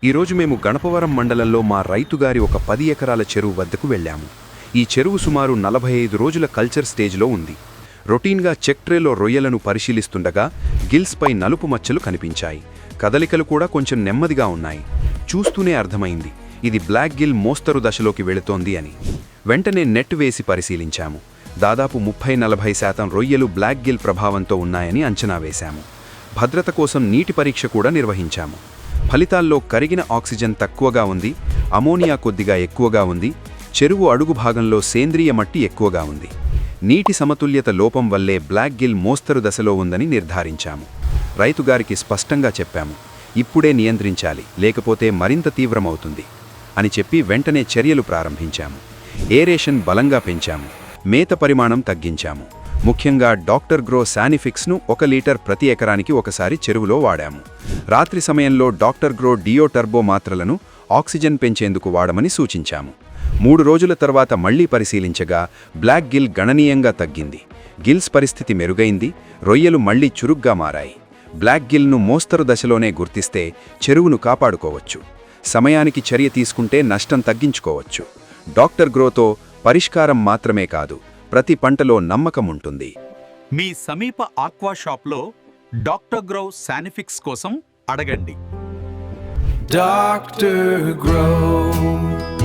ఈరోజు మేము గణపవరం మండలంలో మా రైతుగారి ఒక 10 ఎకరాల చెరువు వద్దకు వెళ్ళాము. ఈ చెరువు సుమారు 45 రోజుల కల్చర్ స్టేజ్లో ఉంది. రొటీన్గా చెక్ ట్రేలో రొయ్యలను పరిశీలిస్తుండగా గిల్స్పై నలుపు మచ్చలు కనిపించాయి. కదలికలు కూడా కొంచెం నెమ్మదిగా ఉన్నాయి. చూస్తూనే అర్థమైంది ఇది బ్లాక్ గిల్ మోస్తరు దశలోకి వెళుతోంది అని. వెంటనే నెట్ వేసి పరిశీలించాము. దాదాపు 30–40% రొయ్యలు బ్లాక్ గిల్ ప్రభావంతో ఉన్నాయని అంచనా వేశాము. భద్రత కోసం నీటి పరీక్ష కూడా నిర్వహించాము. ఫలితాల్లో కరిగిన ఆక్సిజన్ తక్కువగా ఉంది, అమోనియా కొద్దిగా ఎక్కువగా ఉంది, చెరువు అడుగు భాగంలో సేంద్రియ మట్టి ఎక్కువగా ఉంది. నీటి సమతుల్యత లోపం వల్లే బ్లాక్ గిల్ మోస్తరు దశలో ఉందని నిర్ధారించాము. రైతుగారికి స్పష్టంగా చెప్పాము, ఇప్పుడే నియంత్రించాలి, లేకపోతే మరింత తీవ్రమవుతుంది అని చెప్పి వెంటనే చర్యలు ప్రారంభించాము. ఏరేషన్ బలంగా పెంచాము, మేత పరిమాణం తగ్గించాము. ముఖ్యంగా డాక్టర్ గ్రో శానిఫిక్స్ను 1 లీటర్ ప్రతి ఎకరానికి ఒకసారి చెరువులో వాడాము. రాత్రి సమయంలో డాక్టర్ గ్రో డియో టర్బో మాత్రలను ఆక్సిజన్ పెంచేందుకు వాడమని సూచించాము. 3 రోజుల తర్వాత మళ్లీ పరిశీలించగా బ్లాక్ గిల్ గణనీయంగా తగ్గింది. గిల్స్ పరిస్థితి మెరుగైంది, రొయ్యలు మళ్లీ చురుగ్గా మారాయి. బ్లాక్ గిల్ను మోస్తరు దశలోనే గుర్తిస్తే చెరువును కాపాడుకోవచ్చు. సమయానికి చర్య తీసుకుంటే నష్టం తగ్గించుకోవచ్చు. డాక్టర్ గ్రోతో పరిష్కారం మాత్రమే కాదు, ప్రతి పంటలో నమ్మకం ఉంటుంది. మీ సమీప ఆక్వా షాప్లో డాక్టర్ గ్రో శానిఫిక్స్ కోసం అడగండి. Dr. Grow.